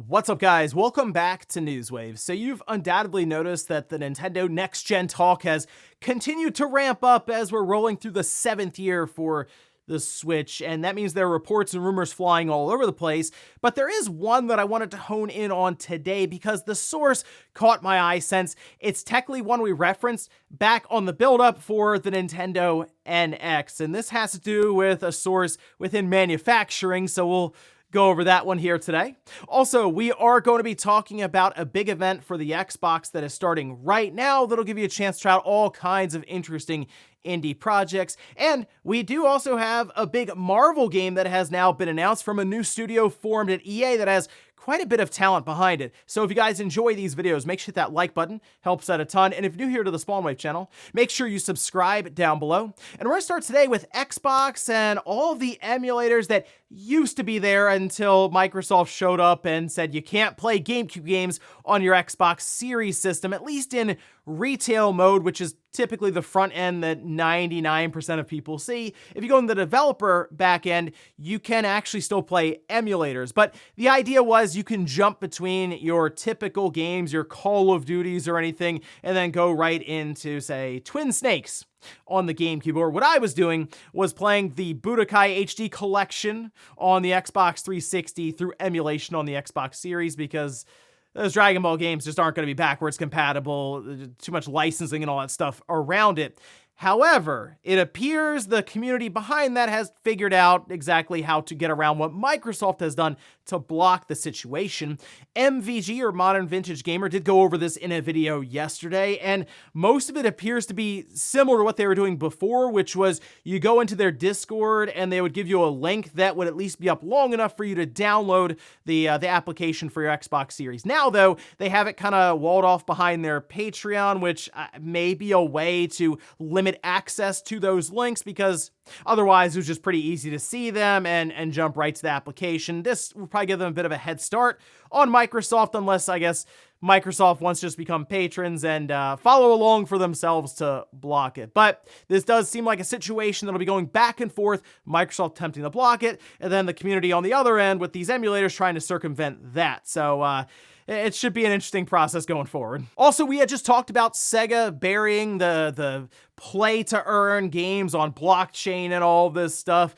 What's up, guys? Welcome back to Newswave. So you've undoubtedly noticed that the Nintendo Next Gen talk has continued to ramp up as we're rolling through the 7th year for the Switch, and that means there are reports and rumors flying all over the place, but there is one that I wanted to hone in on today because the source caught my eye since it's technically one we referenced back on the build-up for the Nintendo NX, and this has to do with a source within manufacturing, so we'll go over that one here today. Also, we are going to be talking about a big event for the Xbox that is starting right now that'll give you a chance to try out all kinds of interesting indie projects. And we do also have a big Marvel game that has now been announced from a new studio formed at EA that has quite a bit of talent behind it. So if you guys enjoy these videos, make sure to hit that like button, helps out a ton. And if you're new here to the Spawnwave channel, make sure you subscribe down below. And we're gonna start today with Xbox and all of the emulators that used to be there until Microsoft showed up and said you can't play GameCube games on your Xbox Series system, at least in retail mode, which is typically the front end that 99% of people see. If you go in the developer back end, you can actually still play emulators. But the idea was you can jump between your typical games, your Call of Duties or anything, and then go right into, say, Twin Snakes on the GameCube. Or what I was doing was playing the Budokai HD collection on the Xbox 360 through emulation on the Xbox Series because those Dragon Ball games just aren't going to be backwards compatible, too much licensing and all that stuff around it. However, it appears the community behind that has figured out exactly how to get around what Microsoft has done to block the situation. MVG, or Modern Vintage Gamer, did go over this in a video yesterday, and most of it appears to be similar to what they were doing before, which was you go into their Discord and they would give you a link that would at least be up long enough for you to download the application for your Xbox Series. Now, though, they have it kind of walled off behind their Patreon, which may be a way to limit access to those links because otherwise it was just pretty easy to see them and jump right to the application. This will probably give them a bit of a head start on Microsoft, unless I guess Microsoft wants to just become patrons and follow along for themselves to block it. But this does seem like a situation that'll be going back and forth, Microsoft attempting to block it, and then the community on the other end with these emulators trying to circumvent that. So it should be an interesting process going forward. Also, we had just talked about SEGA burying the play-to-earn games on blockchain and all this stuff.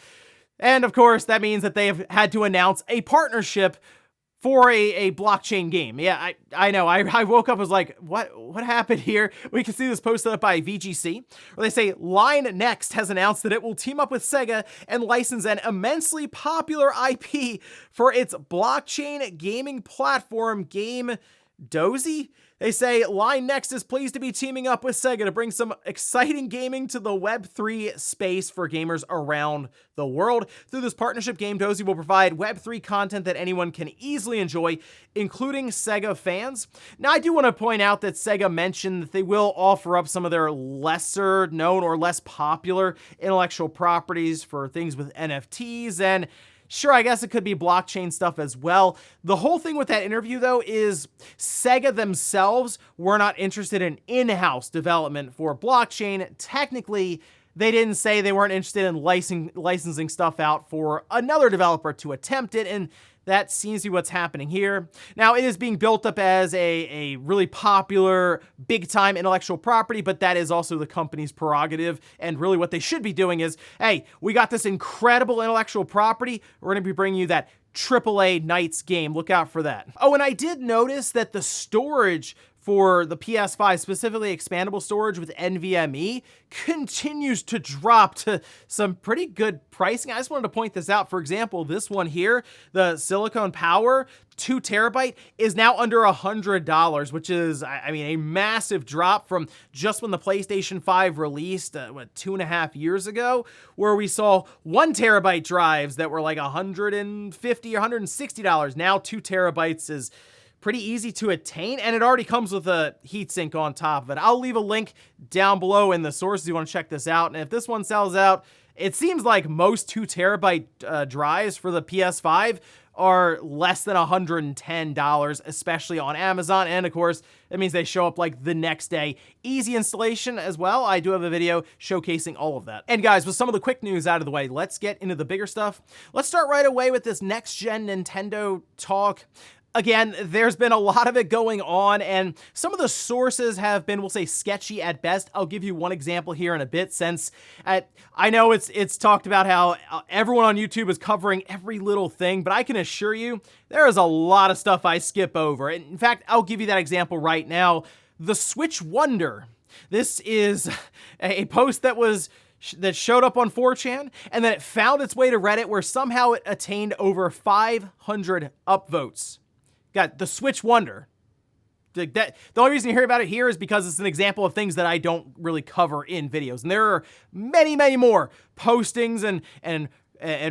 And of course, that means that they have had to announce a partnership for a blockchain game. Yeah, I know. I woke up and was like, what happened here? We can see this posted up by VGC, where they say Line Next has announced that it will team up with SEGA and license an immensely popular IP for its blockchain gaming platform, Game Dozy. They say Line Next is pleased to be teaming up with SEGA to bring some exciting gaming to the Web3 space for gamers around the world. Through this partnership, Game Dozy will provide Web3 content that anyone can easily enjoy, including SEGA fans. Now, I do want to point out that SEGA mentioned that they will offer up some of their lesser known or less popular intellectual properties for things with NFTs, and sure, I guess it could be blockchain stuff as well. The whole thing with that interview, though, is SEGA themselves were not interested in in-house development for blockchain. Technically, they didn't say they weren't interested in licensing stuff out for another developer to attempt it, and that seems to be what's happening here. Now, it is being built up as a really popular, big-time intellectual property, but that is also the company's prerogative, and really what they should be doing is, hey, we got this incredible intellectual property, we're going to be bringing you that AAA Knights game. Look out for that. Oh, and I did notice that the storage for the PS5, specifically expandable storage with NVMe, continues to drop to some pretty good pricing. I just wanted to point this out. For example, this one here, the Silicon Power 2 terabyte, is now under $100, which is, I mean, a massive drop from just when the PlayStation 5 released, 2.5 years ago, where we saw 1 terabyte drives that were like $150 or $160. Now 2 terabytes is pretty easy to attain, and it already comes with a heatsink on top of it. I'll leave a link down below in the sources if you want to check this out, and if this one sells out, it seems like most 2 terabyte drives for the PS5 are less than $110, especially on Amazon. And of course, it means they show up like the next day. Easy installation as well. I do have a video showcasing all of that. And guys, with some of the quick news out of the way, let's get into the bigger stuff. Let's start right away with this next gen Nintendo talk. Again, there's been a lot of it going on, and some of the sources have been, we'll say, sketchy at best. I'll give you one example here in a bit, since I know it's talked about how everyone on YouTube is covering every little thing, but I can assure you there is a lot of stuff I skip over. In fact, I'll give you that example right now. The Switch Wonder. This is a post that showed up on 4chan, and then it found its way to Reddit, where somehow it attained over 500 upvotes. Got the Switch Wonder. The only reason you hear about it here is because it's an example of things that I don't really cover in videos. And there are many, many more postings and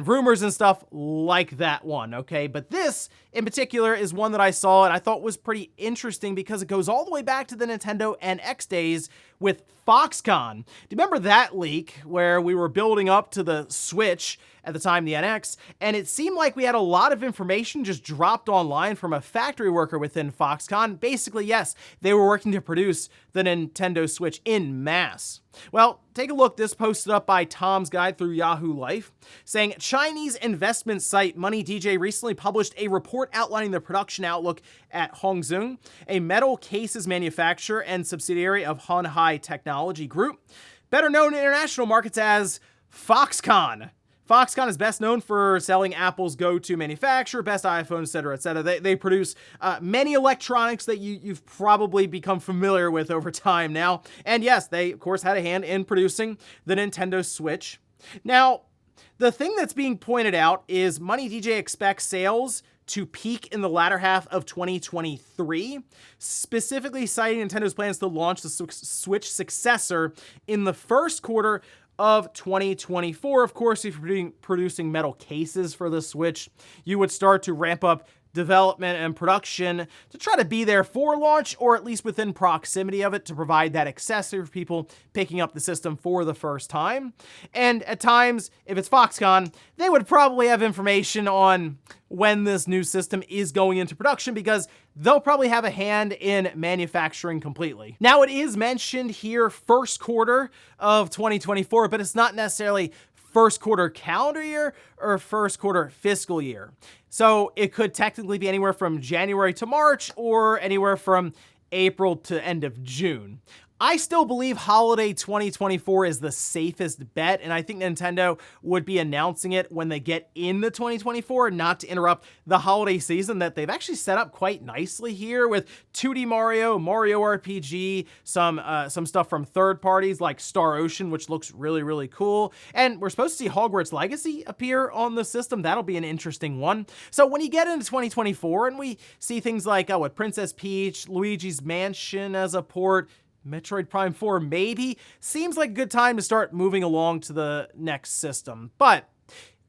rumors and stuff like that one, okay? But this, in particular, is one that I saw and I thought was pretty interesting because it goes all the way back to the Nintendo NX days with Foxconn. Do you remember that leak where we were building up to the Switch, at the time the NX, and it seemed like we had a lot of information just dropped online from a factory worker within Foxconn? Basically, yes, they were working to produce the Nintendo Switch in mass. Well, take a look. This posted up by Tom's Guide through Yahoo Life, saying Chinese investment site Money DJ recently published a report outlining the production outlook at Hongzhou, a metal cases manufacturer and subsidiary of Honhai Technology Group, better known in international markets as Foxconn. Foxconn is best known for selling Apple's go-to manufacturer, best iPhone, etc., etc. They produce many electronics that you've probably become familiar with over time now. And yes, they, of course, had a hand in producing the Nintendo Switch. Now, the thing that's being pointed out is Money DJ expects sales to peak in the latter half of 2023, specifically citing Nintendo's plans to launch the Switch successor in the first quarter of 2024. Of course, if you're producing metal cases for the Switch, you would start to ramp up development and production to try to be there for launch, or at least within proximity of it, to provide that accessory for people picking up the system for the first time. And at times, if it's Foxconn, they would probably have information on when this new system is going into production, because they'll probably have a hand in manufacturing completely. Now, it is mentioned here first quarter of 2024, but it's not necessarily first quarter calendar year or first quarter fiscal year. So it could technically be anywhere from January to March, or anywhere from April to end of June. I still believe holiday 2024 is the safest bet, and I think Nintendo would be announcing it when they get into 2024, not to interrupt the holiday season that they've actually set up quite nicely here with 2D Mario, Mario RPG, some stuff from third parties like Star Ocean, which looks really, really cool. And we're supposed to see Hogwarts Legacy appear on the system. That'll be an interesting one. So when you get into 2024 and we see things like, Princess Peach, Luigi's Mansion as a port, Metroid Prime 4 maybe, seems like a good time to start moving along to the next system. But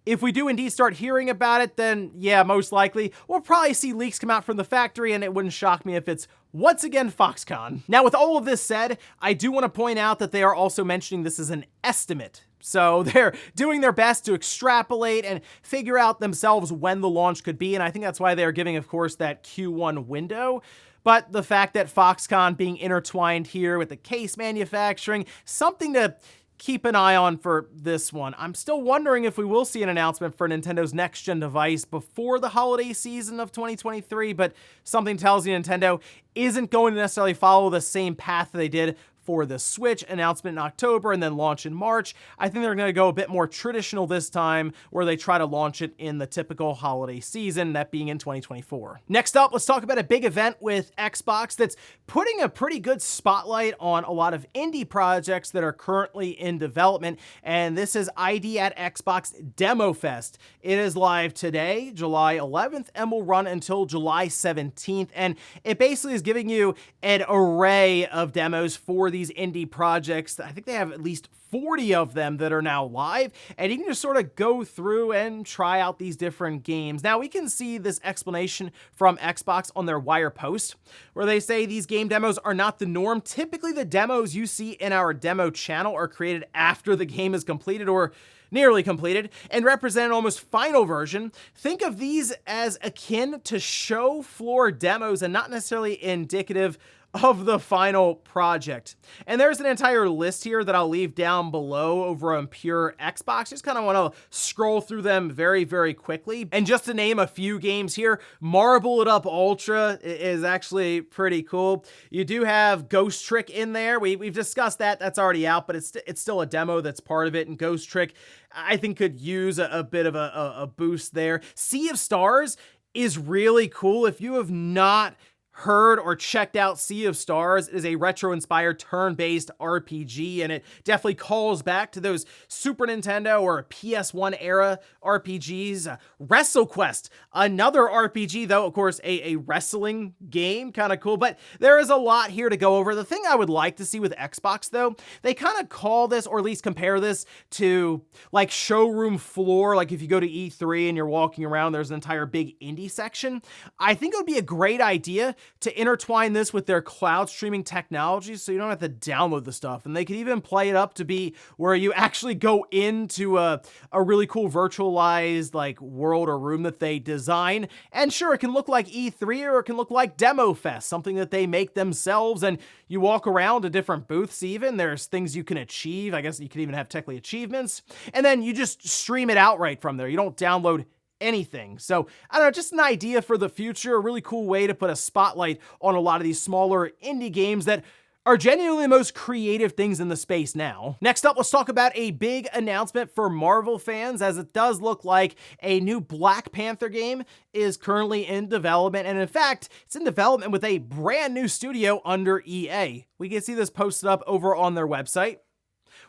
if we do indeed start hearing about it, then yeah, most likely we'll probably see leaks come out from the factory, and it wouldn't shock me if it's once again Foxconn. Now, with all of this said, I do want to point out that they are also mentioning this as an estimate. So they're doing their best to extrapolate and figure out themselves when the launch could be, and I think that's why they're giving, of course, that Q1 window. But the fact that Foxconn being intertwined here with the case manufacturing, something to keep an eye on for this one. I'm still wondering if we will see an announcement for Nintendo's next-gen device before the holiday season of 2023, but something tells you Nintendo isn't going to necessarily follow the same path they did for the Switch announcement in October and then launch in March. I think they're going to go a bit more traditional this time, where they try to launch it in the typical holiday season, that being in 2024. Next up, let's talk about a big event with Xbox that's putting a pretty good spotlight on a lot of indie projects that are currently in development, and this is ID at Xbox Demo Fest. It is live today, July 11th, and will run until July 17th, and it basically is giving you an array of demos for these indie projects. I think they have at least 40 of them that are now live, and you can just sort of go through and try out these different games. Now, we can see this explanation from Xbox on their Wire post, where they say these game demos are not the norm. Typically, the demos you see in our demo channel are created after the game is completed or nearly completed and represent an almost final version. Think of these as akin to show floor demos and not necessarily indicative of the final project. And there's an entire list here that I'll leave down below over on Pure Xbox. Just kind of want to scroll through them very, very quickly. And just to name a few games here, Marble It Up Ultra is actually pretty cool. You do have Ghost Trick in there. We've discussed that. That's already out, but it's still a demo that's part of it. And Ghost Trick, I think, could use a bit of a boost there. Sea of Stars is really cool. If you have not heard or checked out Sea of Stars, it is a retro-inspired turn-based RPG, and it definitely calls back to those Super Nintendo or PS1 era RPGs. WrestleQuest, another RPG, though, of course, a wrestling game, kind of cool, but there is a lot here to go over. The thing I would like to see with Xbox, though, they kind of call this, or at least compare this to, like, showroom floor. Like, if you go to E3 and you're walking around, there's an entire big indie section. I think it would be a great idea to intertwine this with their cloud streaming technology so you don't have to download the stuff. And they could even play it up to be where you actually go into a really cool virtualized like world or room that they design. And sure, it can look like E3 or it can look like Demo Fest, something that they make themselves, and you walk around to different booths even. There's things you can achieve. I guess you could even have technically achievements. And then you just stream it outright from there. You don't download anything. So I don't know, just an idea for the future, a really cool way to put a spotlight on a lot of these smaller indie games that are genuinely the most creative things in the space now. Next up, let's talk about a big announcement for Marvel fans, as it does look like a new Black Panther game is currently in development. And in fact, it's in development with a brand new studio under EA. We can see this posted up over on their website,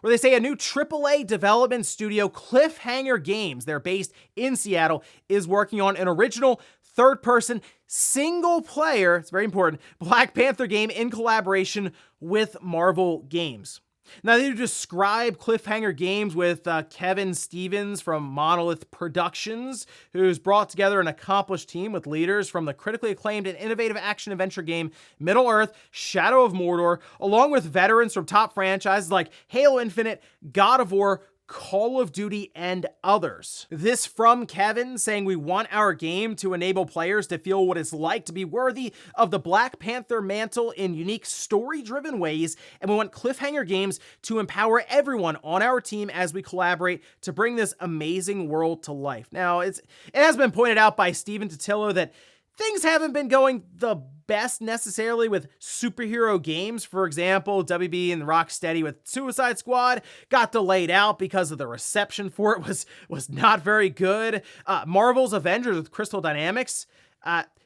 where they say a new AAA development studio, Cliffhanger Games, they're based in Seattle, is working on an original third-person, single-player, it's very important, Black Panther game in collaboration with Marvel Games. Now, they describe Cliffhanger Games with Kevin Stevens from Monolith Productions, who's brought together an accomplished team with leaders from the critically acclaimed and innovative action-adventure game Middle-earth: Shadow of Mordor, along with veterans from top franchises like Halo Infinite, God of War, Call of Duty, and others. This from Kevin, saying, "We want our game to enable players to feel what it's like to be worthy of the Black Panther mantle in unique story-driven ways, and we want Cliffhanger Games to empower everyone on our team as we collaborate to bring this amazing world to life." Now, it has been pointed out by Steven Totillo that things haven't been going the best necessarily with superhero games. For example, WB and Rocksteady with Suicide Squad got delayed out because of the reception for it was not very good. Marvel's Avengers with Crystal Dynamics,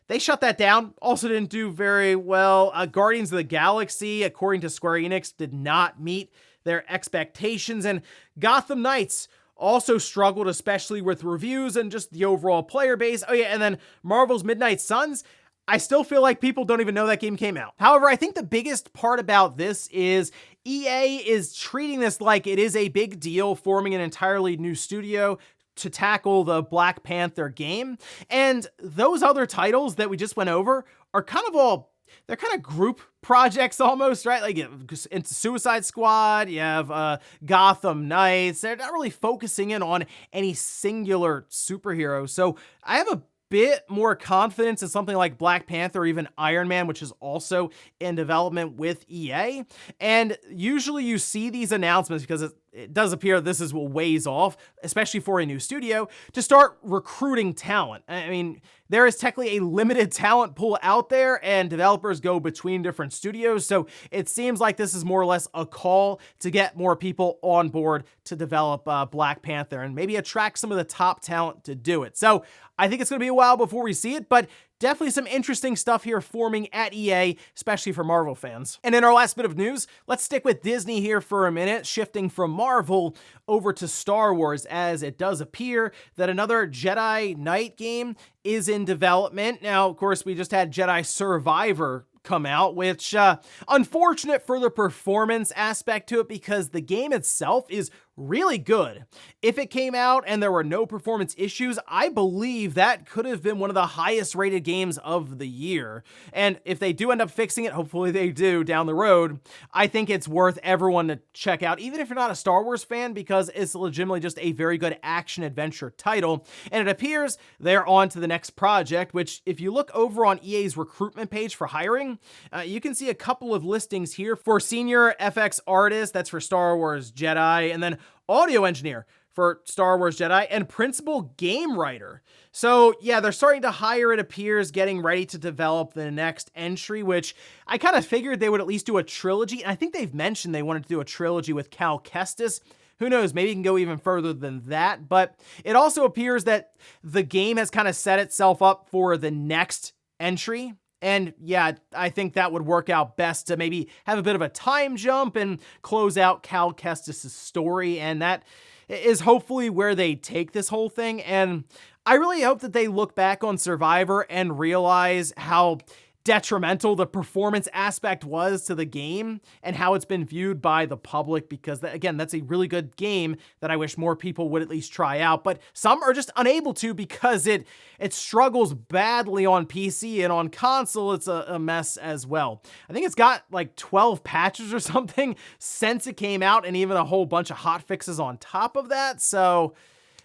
they shut that down. Also didn't do very well. Guardians of the Galaxy, according to Square Enix, did not meet their expectations. And Gotham Knights also struggled, especially with reviews and just the overall player base. Oh yeah, and then Marvel's Midnight Suns, I still feel like people don't even know that game came out. However, I think the biggest part about this is EA is treating this like it is a big deal, forming an entirely new studio to tackle the Black Panther game. And those other titles that we just went over are kind of they're kind of group projects almost, right? Like into Suicide Squad, you have Gotham Knights. They're not really focusing in on any singular superhero. So I have a bit more confidence in something like Black Panther or even Iron Man, which is also in development with EA. And usually you see these announcements because it does appear this is a ways off, especially for a new studio, to start recruiting talent. I mean, there is technically a limited talent pool out there, and developers go between different studios. So it seems like this is more or less a call to get more people on board to develop Black Panther and maybe attract some of the top talent to do it. So I think it's going to be a while before we see it, but definitely some interesting stuff here forming at EA, especially for Marvel fans. And in our last bit of news, let's stick with Disney here for a minute, shifting from Marvel over to Star Wars, as it does appear that another Jedi Knight game is in development. Now, of course, we just had Jedi Survivor come out, which unfortunate for the performance aspect to it, because the game itself is really good. If it came out and there were no performance issues, I believe that could have been one of the highest rated games of the year. And if they do end up fixing it, hopefully they do down the road, I think it's worth everyone to check out, even if you're not a Star Wars fan, because it's legitimately just a very good action-adventure title. And it appears they're on to the next project, which if you look over on EA's recruitment page for hiring, you can see a couple of listings here for senior FX artist, that's for Star Wars Jedi, and then audio engineer for Star Wars Jedi, and principal game writer. So yeah, they're starting to hire, it appears, getting ready to develop the next entry, which I kind of figured they would at least do a trilogy. And I think they've mentioned they wanted to do a trilogy with Cal Kestis. Who knows, maybe it can go even further than that. But it also appears that the game has kind of set itself up for the next entry. And yeah, I think that would work out best to maybe have a bit of a time jump and close out Cal Kestis' story. And that is hopefully where they take this whole thing. And I really hope that they look back on Survivor and realize how detrimental the performance aspect was to the game and how it's been viewed by the public, because again, that's a really good game that I wish more people would at least try out, but some are just unable to because it struggles badly on PC, and on console it's a mess as well. I think it's got like 12 patches or something since it came out, and even a whole bunch of hot fixes on top of that. So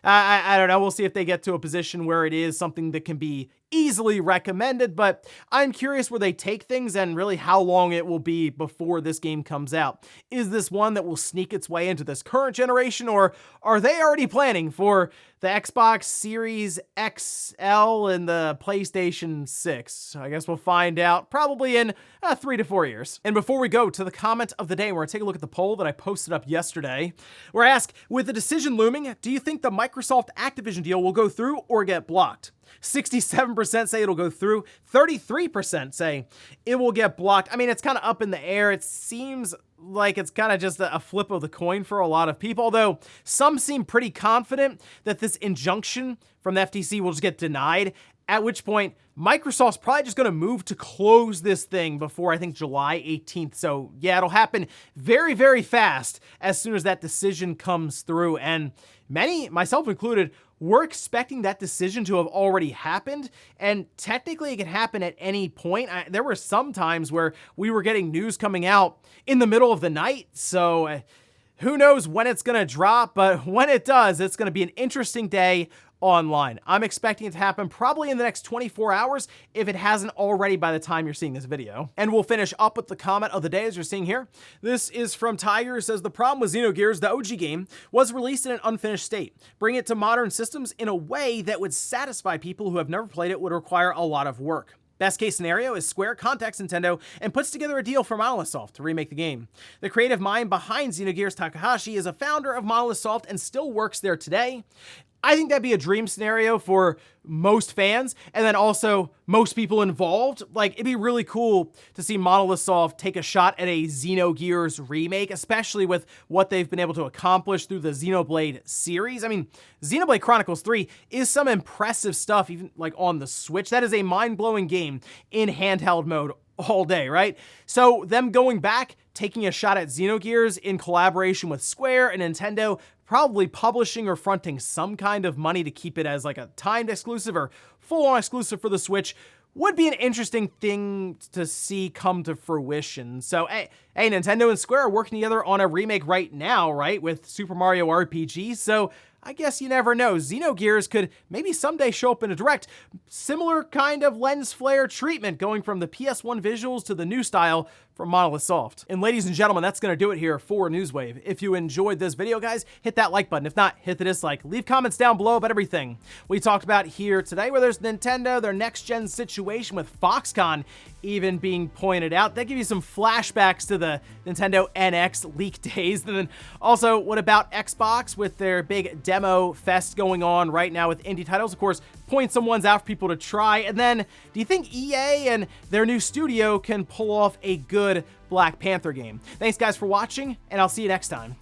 I don't know. We'll see if they get to a position where it is something that can be easily recommended, but I'm curious where they take things and really how long it will be before this game comes out. Is this one that will sneak its way into this current generation, or are they already planning for the Xbox Series XL and the PlayStation 6? I guess we'll find out probably in 3 to 4 years. And before we go to the comment of the day, we're gonna take a look at the poll that I posted up yesterday, where I asked, with the decision looming, do you think the Microsoft Activision deal will go through or get blocked? 67% say it'll go through, 33% say it will get blocked. I mean, it's kind of up in the air. It seems like it's kind of just a flip of the coin for a lot of people, although some seem pretty confident that this injunction from the FTC will just get denied, at which point Microsoft's probably just going to move to close this thing before, I think, July 18th. So yeah, it'll happen very, very fast as soon as that decision comes through. And many, myself included, we're expecting that decision to have already happened, and technically it can happen at any point. There were some times where we were getting news coming out in the middle of the night, so who knows when it's going to drop, but when it does, it's going to be an interesting day online. I'm expecting it to happen probably in the next 24 hours, if it hasn't already by the time you're seeing this video. And we'll finish up with the comment of the day, as you're seeing here. This is from Tiger, who says, the problem with Xenogears, the OG game, was released in an unfinished state. Bring it to modern systems in a way that would satisfy people who have never played it would require a lot of work. Best case scenario is Square contacts Nintendo and puts together a deal for Monolith Soft to remake the game. The creative mind behind Xenogears, Takahashi, is a founder of Monolith Soft and still works there today. I think that'd be a dream scenario for most fans, and then also most people involved. Like, it'd be really cool to see Monolith Soft take a shot at a Xenogears remake, especially with what they've been able to accomplish through the Xenoblade series. I mean, Xenoblade Chronicles 3 is some impressive stuff, even like on the Switch. That is a mind-blowing game in handheld mode all day, right? So them going back, taking a shot at Xenogears in collaboration with Square and Nintendo, probably publishing or fronting some kind of money to keep it as like a timed exclusive or full-on exclusive for the Switch, would be an interesting thing to see come to fruition. So, hey, Nintendo and Square are working together on a remake right now, right, with Super Mario RPG, so I guess you never know. Xenogears could maybe someday show up in a Direct. Similar kind of lens flare treatment, going from the PS1 visuals to the new style from Monolith Soft. And ladies and gentlemen, that's going to do it here for Newswave. If you enjoyed this video, guys, hit that like button. If not, hit the dislike. Leave comments down below about everything we talked about here today, where there's Nintendo, their next-gen situation with Foxconn even being pointed out. That gives you some flashbacks to the Nintendo NX leak days. And then also, what about Xbox with their big demo fest going on right now with indie titles? Of course, point some ones out for people to try. And then, do you think EA and their new studio can pull off a good Black Panther game? Thanks, guys, for watching, and I'll see you next time.